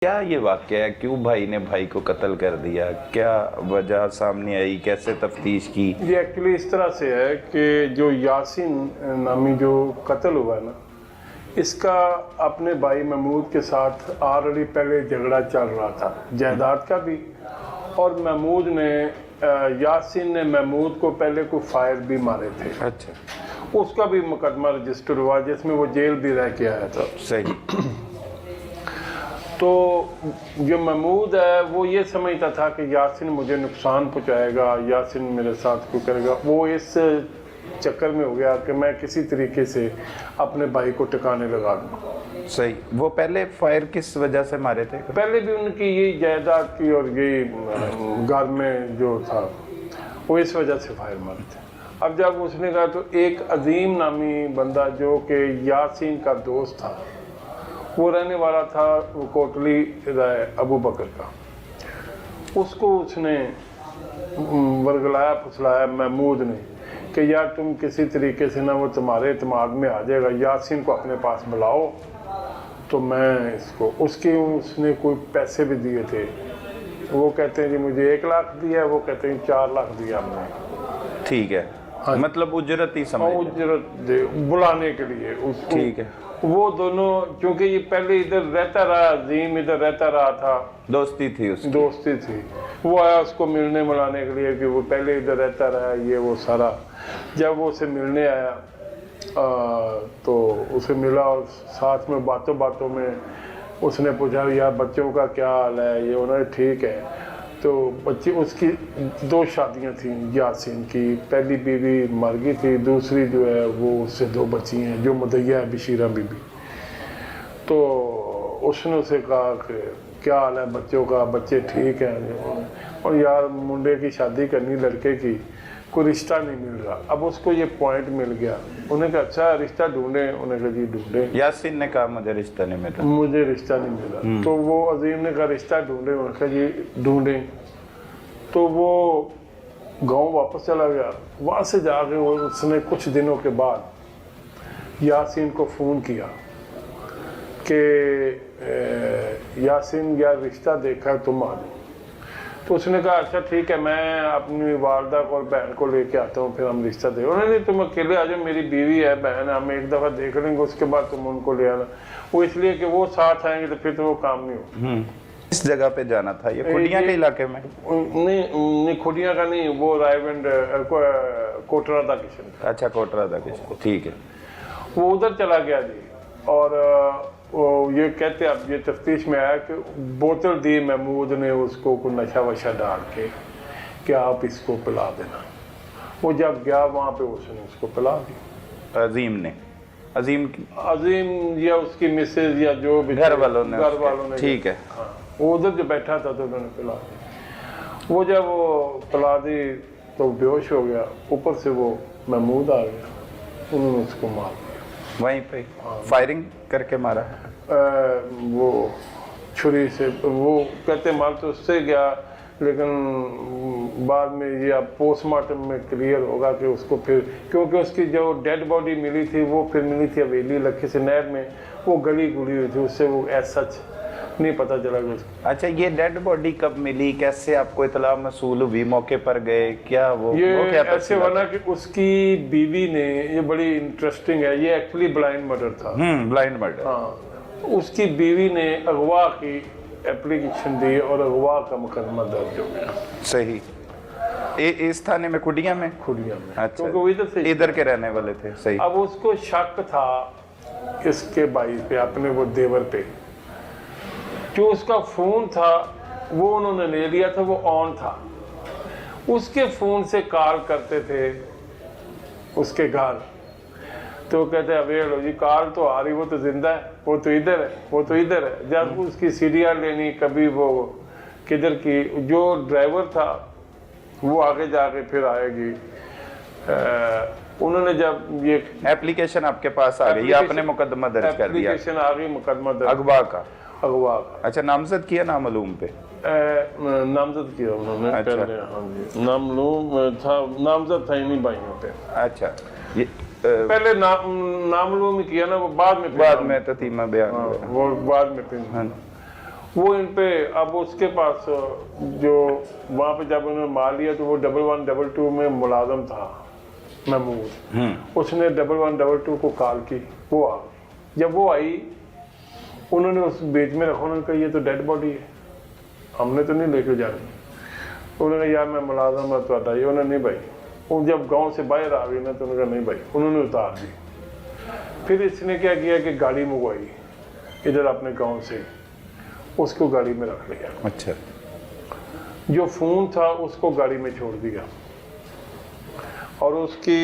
کیا یہ واقعہ ہے, کیوں بھائی نے بھائی کو قتل کر دیا, کیا وجہ سامنے آئی, کیسے تفتیش کی؟ یہ ایکچولی اس طرح سے ہے کہ جو یاسین نامی جو قتل ہوا ہے نا, اس کا اپنے بھائی محمود کے ساتھ آلریڈی پہلے جھگڑا چل رہا تھا جائیداد کا بھی, اور محمود نے یاسین نے محمود کو پہلے کوئی فائر بھی مارے تھے. اچھا, اس کا بھی مقدمہ رجسٹر ہوا جس میں وہ جیل بھی رہ کے آیا تھا. صحیح. تو جو محمود ہے وہ یہ سمجھتا تھا کہ یاسین مجھے نقصان پہنچائے گا, یاسین میرے ساتھ کوئی کرے گا. وہ اس چکر میں ہو گیا کہ میں کسی طریقے سے اپنے بھائی کو ٹکانے لگا دوں. صحیح. وہ پہلے فائر کس وجہ سے مارے تھے؟ پہلے بھی ان کی یہی جائیداد کی اور یہی گھر میں جو تھا وہ اس وجہ سے فائر مارے تھے. اب جب اس نے کہا تو ایک عظیم نامی بندہ جو کہ یاسین کا دوست تھا, وہ رہنے والا تھا وہ کوٹلی رائے ابو بکر کا, اس کو اس نے ورگلایا پھسلایا محمود نے کہ یار تم کسی طریقے سے نہ وہ تمہارے اعتماد میں آ جائے گا, یاسین کو اپنے پاس بلاؤ تو میں اس نے کوئی پیسے بھی دیے تھے. وہ کہتے ہیں جی مجھے 1 لاکھ دیا, وہ کہتے ہیں 4 لاکھ دیا ہم نے. ٹھیک ہے, مطلب اجرت ہی سمجھ لیں. اجرت دے بلانے کے لیے. ٹھیک ہے. وہ دونوں چونکہ یہ پہلے ادھر رہتا رہا, عظیم ادھر رہتا رہا تھا, دوستی تھی اس کی. دوستی تھی. وہ آیا اس کو ملنے ملانے کے لیے کہ وہ پہلے ادھر رہتا رہا یہ وہ سارا. جب وہ اسے ملنے آیا تو اسے ملا اور ساتھ میں باتوں میں اس نے پوچھا یار بچوں کا کیا حال ہے, یہ انہوں نے ٹھیک ہے. تو بچی اس کی 2 شادیاں تھیں یاسین کی, پہلی بیوی مر گئی تھی, دوسری جو ہے وہ اس سے 2 بچی ہیں جو مدیہ ہے بشیرہ بی بی. تو اس نے اسے کہا کہ کیا حال ہے بچوں کا, بچے ٹھیک ہیں, اور یار منڈے کی شادی کرنی لڑکے کی, کوئی رشتہ نہیں مل رہا. اب اس کو یہ پوائنٹ مل گیا, انہیں کہا اچھا رشتہ ڈھونڈیں, انہیں کہا جی ڈھونڈیں. یاسین نے کہا مجھے رشتہ نہیں ملا, مجھے رشتہ نہیں ملا. تو وہ عظیم نے کہا رشتہ ڈھونڈیں, انہیں کہا جی ڈھونڈیں. تو وہ گاؤں واپس چلا گیا. وہاں سے جا کے اس نے کچھ دنوں کے بعد یاسین کو فون کیا کہ یاسین یار رشتہ دیکھا ہے تم آ جاؤ. تو اس نے کہا اچھا ٹھیک ہے میں اپنی والدہ کو اور بہن کو لے کے آتا ہوں, پھر ہم رشتہ دیں. انہوں نے تم اکیلے آ جاؤ, میری بیوی ہے بہن ہے, ہم ایک دفعہ دیکھ لیں گے اس کے بعد تم ان کو لے آنا. وہ اس لیے کہ وہ ساتھ آئیں گے تو پھر تو وہ کام نہیں ہوگا. اس جگہ پہ جانا تھا یہ کھڈیاں کے علاقے میں؟ نہیں کھڈیاں کا نہیں, وہ رائے کوٹرا دا کشن. اچھا کوٹرا دا کشن, ٹھیک ہے. وہ ادھر چلا گیا جی, اور یہ کہتے اب یہ تفتیش میں آیا کہ بوتل دی محمود نے اس کو کوئی نشہ وشہ ڈال کے کہ آپ اس کو پلا دینا. وہ جب گیا وہاں پہ اس نے اس کو پلا دی. عظیم نے عظیم یا اس کی مسز یا جو بھی گھر والوں نے, ٹھیک ہے. وہ ادھر جو بیٹھا تھا تو انہوں نے پلا دی. وہ جب وہ پلا دی تو بے ہوش ہو گیا, اوپر سے وہ محمود آ گیا, انہوں نے اس کو مار دیا وہیں پہ فائرنگ کر کے مارا. وہ چھری سے, وہ کہتے مار تو اس سے گیا, لیکن بعد میں یہ اب پوسٹ مارٹم میں کلیئر ہوگا کہ اس کو پھر, کیونکہ اس کی جو ڈیڈ باڈی ملی تھی وہ پھر ملی تھی حویلی لکھی سے نہر میں, وہ گلی گلی ہوئی تھی, اس سے وہ ایز سچ نہیں پتہ چلا کہ. اچھا یہ ڈیڈ باڈی کب ملی, کیسے آپ کو اطلاع موصول ہوئی, موقع پر گئے, کیا وہ یہ ایسے بنا کہ اس کی بیوی نے, یہ بڑی انٹرسٹنگ ہے, یہ ایکچولی بلائنڈ مرڈر تھا. Blind murder. ہاں, اس کی بیوی نے اغوا کی اپلیکیشن دی اور اغوا کا مقدمہ درج ہو گیا. صحیح. اس تھانے میں کھڈیاں میں؟ کھڈیاں میں. اچھا, کیونکہ وہ ادھر کے رہنے والے تھے. صحیح. اب اس کو شک تھا اس کے بھائی پہ, اپنے وہ دیور پہ. جو اس کا فون تھا وہ انہوں نے لے لیا تھا, وہ آن تھا. اس کے فون سے کال کرتے تھے اس کے گھر, تو کہتے ہیں اویل ہو جی کال تو آ رہی, وہ تو زندہ ہے, وہ تو ادھر ہے, وہ تو ادھر ہے. جب اس کی سیڑھیاں لینی, کبھی وہ کدھر کی, جو ڈرائیور تھا وہ آگے جا کے پھر آئے گی. انہوں نے جب یہ اپلیکیشن آپ کے پاس آ گئی, آپ نے مقدمہ درج کر دیا. اپلیکیشن آ گئی, مقدمہ درج. اغوا کا. اچھا, نامزد کیا نامعلوم پہ؟ نامزد کیا انہوں نے پہلے. ہاں جی, نامزد تھا انہی بھائیوں پہ. اچھا, پہلے نامعلوم ہی کیا نا, وہ بعد میں تتیمہ بیان وہ بعد میں پھر. वो इन पे अब उसके पास जो वहाँ पे जब उन्होंने मार लिया तो वो 1122 में मुलाजम था महमूद, उसने 1112 को कॉल की, वो आ गई। जब वो आई उन्होंने उस बेच में रखा, उन्होंने कहा ये तो डेड बॉडी है, हमने तो नहीं लेके जानी। उन्होंने यार मैं मुलाजम है तो ये, उन्होंने नहीं भाई, वो जब गांव से बाहर आ गई ना तो उन्होंने कहा नहीं भाई, उन्होंने उतार दी। फिर इसने क्या किया कि गाड़ी मंगवाई इधर अपने गांव से, उसको गाड़ी में रख लिया। अच्छा। जो फ़ोन था उसको गाड़ी में छोड़ दिया और उसकी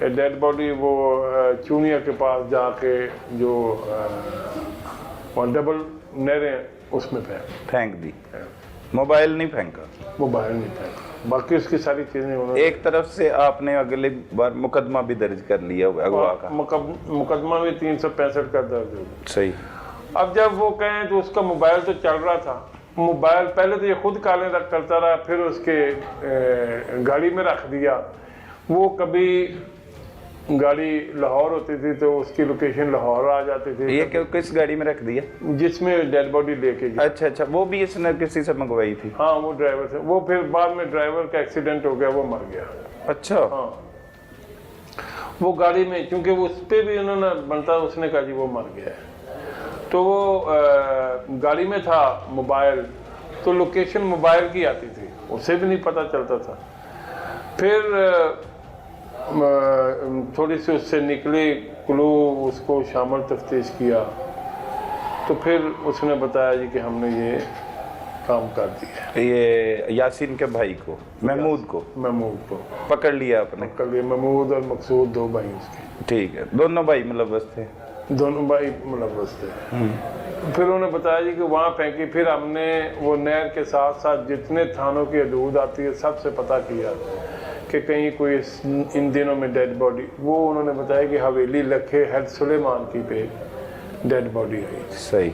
डेड बॉडी वो चूनिया के पास जाके जो डबल नहरें उसमें फेंक दी। मोबाइल नहीं फेंका? मोबाइल नहीं फेंका, बाकी उसकी सारी चीज़ें उन्होंने। एक तरफ से आपने अगले बार मुकदमा भी दर्ज कर लिया अगवा का? मुकदमा भी 365 का दर्ज हो गया। सही। अब जब वो कहें तो उसका मोबाइल तो चल रहा था, मोबाइल पहले तो ये खुद काले रख करता रहा, फिर उसके गाड़ी में रख दिया। वो कभी गाड़ी लाहौर होती थी तो उसकी लोकेशन लाहौर आ जाती थी। ये किस गाड़ी में रख दिया? जिसमें डेड बॉडी लेके गया। अच्छा अच्छा, वो भी इसने किसी से मंगवाई थी? हाँ वो ड्राइवर से, वो फिर बाद में ड्राइवर का एक्सीडेंट हो गया, वो मर गया। अच्छा। हाँ वो गाड़ी में, क्योंकि उस पर भी उन्होंने बनता, उसने कहा जी वो मर गया है, तो वो गाड़ी में था मोबाइल, तो लोकेशन मोबाइल की आती थी, उससे भी नहीं पता चलता था। फिर थोड़ी सी उससे निकली क्लू, उसको शामिल तफ्तीश किया तो फिर उसने बताया जी कि हमने ये काम कर दिया। ये यासीन के भाई को, महमूद को पकड़ लिया आपने? पकड़ लिया, महमूद और मकसूद दो भाई उसके। ठीक है, दोनों भाई मुलव्वस थे? दोनों भाई मुलव्वस थे। फिर उन्होंने बताया जी कि वहाँ फेंकी। फिर हमने वो नहर के साथ साथ जितने थानों की हदूद आती है सबसे पता किया कि कहीं कोई इन दिनों में डेड बॉडी, वो उन्होंने बताया कि हवेली लखे हैद सुलेमान की पे डेड बॉडी आई। सही।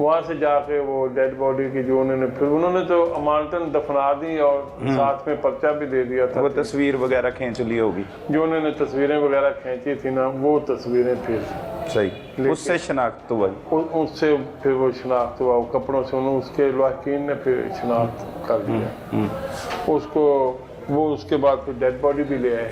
वहाँ से जाके वो डेड बॉडी की जो उन्होंने, फिर उन्होंने तो अमानतन दफना दी और साथ में पर्चा भी दे दिया था। वो तस्वीर वगैरह खींच ली होगी जो उन्होंने तस्वीरें वगैरह खींची थी ना, वो तस्वीरें फिर सही उससे शनाख्त हुआ? उससे फिर वो शनाख्त हुआ, कपड़ों से उन्होंने, उसके लवाकिन ने फिर शनाख्त कर दिया उसको। वो उसके बाद फिर डेड बॉडी भी ले आए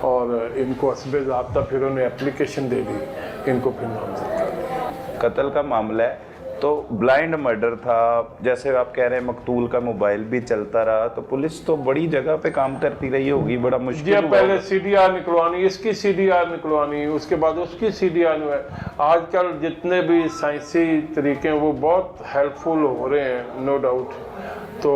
और इनको हस्बे ज़ाब्ता फिर उन्हें एप्लीकेशन दे दी, इनको फिर नामजद कर दिया। कत्ल का मामला है तो ब्लाइंड मर्डर था, जैसे आप कह रहे हैं मकतूल का मोबाइल भी चलता रहा, तो पुलिस तो बड़ी जगह पे काम करती रही होगी, बड़ा मुश्किल हुआ। पहले CDR निकलवानी, इसकी CDR निकलवानी, उसके बाद उसकी CDR है। आजकल जितने भी साइंसी तरीके हैं वो बहुत हेल्पफुल हो रहे हैं, नो डाउट। तो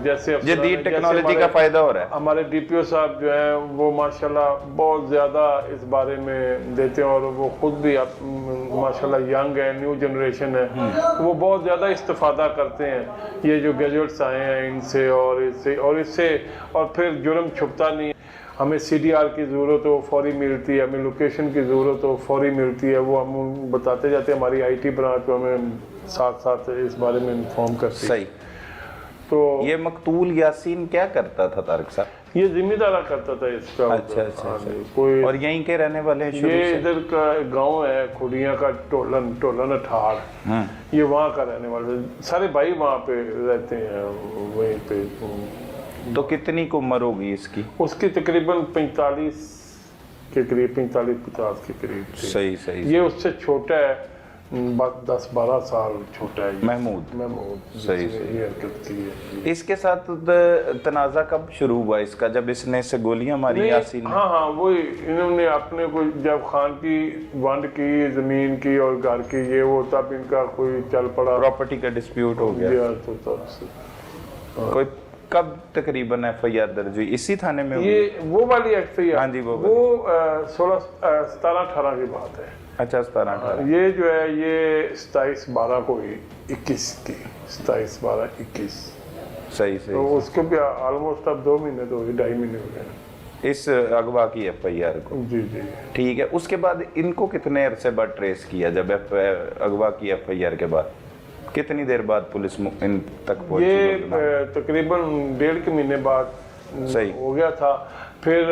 जैसे जदीद टेक्नोलॉजी का फायदा हो रहा है। हमारे DPO साहब जो हैं वो माशाल्लाह बहुत ज़्यादा इस बारे में देते हैं, और वो खुद भी माशाल्लाह यंग है, न्यू जनरेशन है, वो बहुत ज़्यादा इस्तेफादा करते हैं ये जो गैजेट्स आए हैं इनसे और इससे और फिर जुर्म छुपता नहीं है। हमें CDR की ज़रूरत हो फौरी मिलती है, हमें लोकेशन की ज़रूरत हो फौरी मिलती है, वो हम बताते जाते हैं। हमारी IT ब्रांच हमें साथ साथ इस बारे में इन्फॉर्म करती है। सही। तो ये मकतूल यासीन क्या करता था तारिक साहब? ये जिम्मेदारा करता था इसका। अच्छा। कोई, और यहीं के रहने वाले हैं शुरू से? ये इधर का गांव है खुड़िया का, टोलन अठाड़, ये वहाँ का रहने वाले, सारे भाई वहाँ पे रहते हैं वहीं पे। तो कितनी को उम्र होगी इसकी? उसकी तकरीबन 45 के करीब, 45-50 के करीब। सही। ये उससे छोटा है, 10-12 साल छोटा है महमूद। सही। है। इसके साथ तनाज़ा कब शुरू हुआ इसका, जब इसने से गोलियां मारी यासीन? हाँ वही, इन्होंने अपने को जब खान की वंड की, जमीन की और घर की, ये वो तब इनका कोई चल पड़ा, प्रॉपर्टी का डिस्प्यूट हो गया तो तब से। कोई कब तकरीबन FIR दर्ज हुई? इसी थाने में? ये वो वाली FIR? हाँ जी, वो 17-18 की बात है। अच्छा, 17-18। ये जो है ये 27-12 को हुई, 21 की, 27-12-21। सही। तो उसको भी ऑलमोस्ट अब 2 महीने तो 2.5 महीने हो गए इस अगवा की FIR को। जी। ठीक है, उसके बाद इनको कितने अरसे बाद ट्रेस किया? जब अगवा की FIR के बाद कितनी देर बाद पुलिस इन तक पहुंची? ये तकरीबन 1.5 महीने बाद सही हो गया था। फिर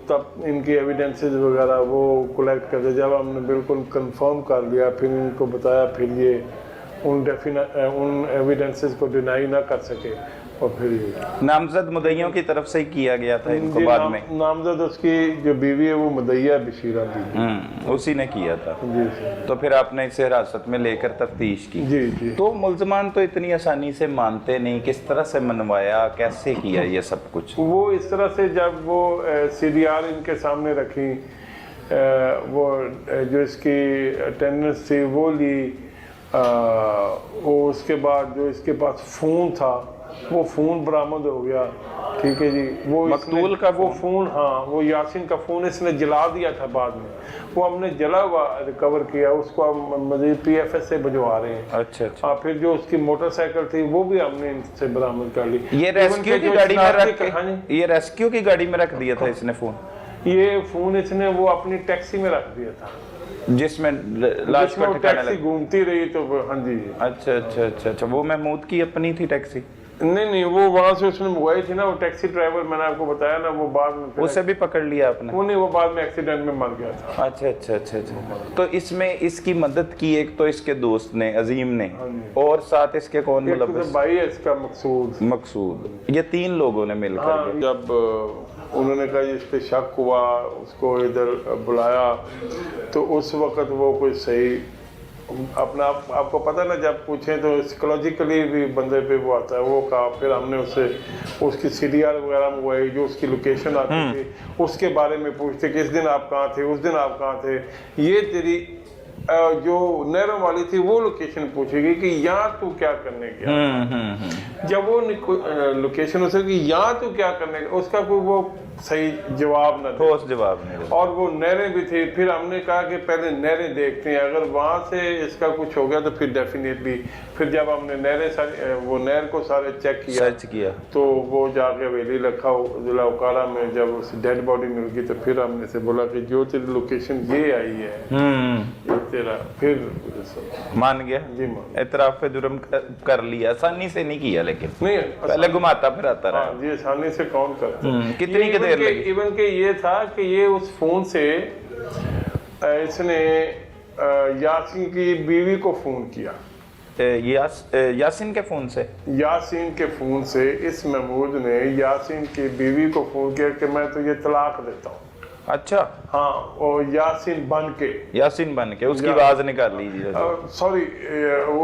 तब इनकी एविडेंसेस वगैरह वो कलेक्ट करते, जब हमने बिल्कुल कंफर्म कर लिया, फिर इनको बताया, फिर ये उन एविडेंसेस को डिनाई ना कर सके, और फिर ये नामजद मुद्दइयों की तरफ से ही किया गया था इनको जी, बाद में? नामजद उसकी जो बीवी है वो मुदैया बशीरा बीवी। उसी ने किया था। जी सर। तो फिर आपने इसे हिरासत में लेकर तफ्तीश की? जी जी। तो मुल्जमान तो इतनी आसानी से मानते नहीं, किस तरह से मनवाया, कैसे किया ये सब कुछ? वो इस तरह से जब वो CDR इनके सामने रखी, वो जो इसकी अटेंडेंस थी वो ली, वो उसके बाद जो इसके पास फ़ोन था वो फ़ोन बरामद हो गया, ठीक है जी। वो मकतूल का वो फ़ोन, हाँ, वो यासिन का फ़ोन इसने जला दिया था बाद में, वो हमने जला हुआ रिकवर किया, उसको हम मज़ीद PFS से भिजवा रहे हैं। अच्छा अच्छा। हाँ, फिर जो उसकी मोटरसाइकिल थी वो भी हमने इनसे बरामद कर ली। ये रेस्क्यू की गाड़ी में रख हाँ जी, के, ये रेस्क्यू की गाड़ी में रख दिया था इसने फोन? ये फ़ोन इसने वो अपनी टैक्सी में रख दिया था, जिसमें लाश जिसमें का वो ठिकाना टैक्सी लगा। घूमती रही, तो हाँ जी। अच्छा अच्छा अच्छा अच्छा। वो महमूद की अपनी थी टैक्सी? नहीं, वो वहां से उसने मंगवाई थी ना, वो टैक्सी ड्राइवर मैंने आपको बताया ना, वो बाद में फिर उसे भी पकड़ लिया आपने? वो नहीं, वो बाद में एक्सीडेंट में मर गया था। अच्छा अच्छा अच्छा अच्छा। तो इसमें इसकी मदद की एक तो इसके दोस्त ने, अजीम ने, और साथ इसके कौन एक तो मुलव्वस? भाई है इसका मकसूद। ये 3 लोगों ने मिलकर हाँ, जब उन्होंने कहा इस पे शक हुआ, उसको इधर बुलाया, तो उस वक्त वो कोई सही अपना आपको पता ना, जब पूछें तो साइकोलॉजिकली भी बंदे पे वो आता है, वो कहा। फिर हमने उससे उसकी CDR वगैरह मंगवाई, जो उसकी लोकेशन आती थी उसके बारे में पूछते कि इस दिन आप कहाँ थे, उस दिन आप कहाँ थे, ये तेरी जो नहरों वाली थी वो लोकेशन पूछेगी कि यहाँ तू क्या करने गया। जब वो लोकेशन उसे कि यहाँ तू क्या करने गया, उसका कोई वो सही जवाब न दे, ठोस जवाब नहीं। और वो नहरें भी थी। फिर हमने कहा कि पहले नहरें देखते हैं, अगर वहाँ से इसका कुछ हो गया तो फिर डेफिनेटली। फिर जब हमने नहरें सारी, वो नहर को सारे चेक किया, सर्च किया, तो वो जाके हवेली रखा जिला उकाड़ा में। जब उस डेड बॉडी मिल गई तो फिर हमने से बोला कि जो तेरी लोकेशन ये आई है ये तेरा, फिर मान गया। जी मान। इतराफ पे जुर्म कर लिया, आसानी से नहीं किया, लेकिन नहीं पहले घुमाता फिर आता रहा। हाँ जी, आसानी से कौन करता है। कितनी की देर लगी? इवन के ये था कि ये उस फोन से इसने यासीन की बीवी को फोन किया। यासीन के फोन से? यासीन के फोन से इस महमूद ने यासीन की बीवी को फोन किया कि मैं तुझे तलाक देता हूँ। अच्छा। हाँ, और यासीन बन के उसकी आवाज निकाल लीजिए। सॉरी,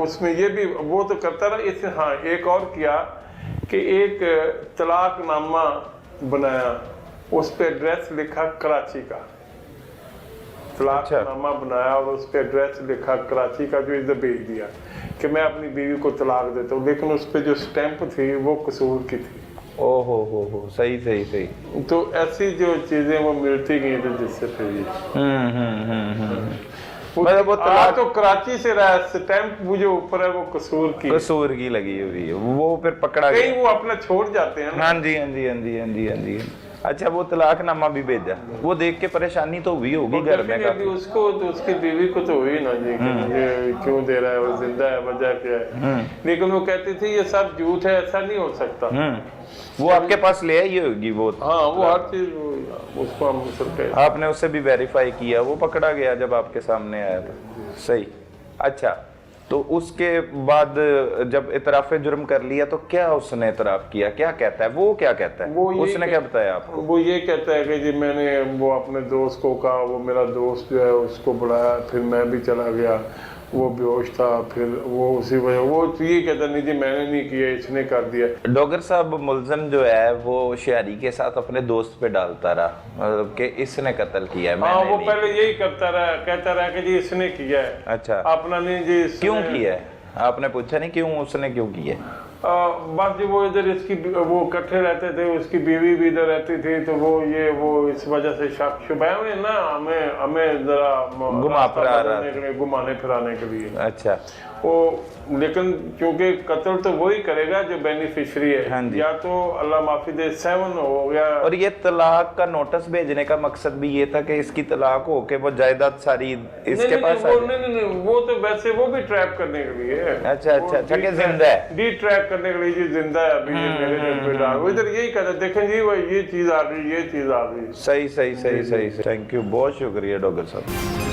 उसमें ये भी वो तो करता रहा इसने। हाँ, एक और किया कि एक तलाकनामा बनाया, उस पे एड्रेस लिखा कराची का, तलाकनामा बनाया और उस पे एड्रेस लिखा कराची का, जो इधर भेज दिया कि मैं अपनी बीवी को तलाक देता हूँ, लेकिन उस पे जो स्टैंप थी वो कसूर की थी। ओहो हो, सही सही सही। तो ऐसी जो चीजें वो मिलती गई थी, जिससे फिर वो तलाक तो कराची से रहा, स्टैंप वो जो ऊपर है वो कसूर की लगी हुई है, वो फिर पकड़ा गया। वो अपना छोड़ जाते हैं ना। हाँ जी हाँ जी हाँ जी हाँ जी हाँ जी। अच्छा, वो तलाकनामा भी भेजा, वो देख के परेशानी तो हुई होगी घर में काफी। उसको तो उसकी बीवी को तो हुई ना जी कि मुझे क्यों दे रहा है, वो जिंदा है, वजह क्या है। लेकिन वो कहती थी ये सब झूठ है, ऐसा नहीं हो सकता। वो आपके पास ले आई होगी वो? हाँ, वो हर चीज उसको हम आपने उससे भी वेरीफाई किया, वो पकड़ा गया जब आपके सामने आया था? सही। अच्छा, तो उसके बाद जब इतराफ़े जुर्म कर लिया तो क्या उसने इतराफ़ किया, क्या कहता है वो, क्या कहता है उसने, क्या बताया आपको? वो ये कहता है कि जी मैंने वो अपने दोस्त को कहा, वो मेरा दोस्त जो है उसको बुलाया, फिर मैं भी चला गया, वो बेहोश था, फिर वो उसी वजह वो ये कहता नहीं जी मैंने नहीं किया, इसने कर दिया। डॉगर साहब, मुल्ज़म जो है वो शायरी के साथ अपने दोस्त पे डालता रहा, मतलब कि इसने कत्ल किया है। हाँ, वो पहले यही करता रहा, कहता रहा कि जी इसने किया है। अच्छा, अपना नहीं जी। क्यों किया है आपने पूछा नहीं, क्यों उसने क्यों किया? बस जी वो इधर इसकी वो इकट्ठे रहते थे, उसकी बीवी भी इधर रहती थी, तो वो इस वजह से शक शुबह में ना हमें जरा घुमाने फिराने के लिए। अच्छा। वो लेकिन क्योंकि कत्ल तो वही करेगा जो बेनिफिशियरी है। हाँ, या तो अल्लाह माफी दे 7 हो गया। और ये तलाक का नोटिस भेजने का मकसद भी ये था कि इसकी तलाक हो के वो जायदाद सारी इसके पास नहीं, वो तो वैसे वो भी ट्रैप करने के लिए। अच्छा, कि जिंदा है, डी ट्रैप करने के लिए जी जिंदा है अभी, मेरे दिल पे डाल। वो इधर यही कहता, देखें जी वो ये चीज आ गई, ये चीज आ गई। सही। थैंक यू, बहुत शुक्रिया डॉक्टर साहब।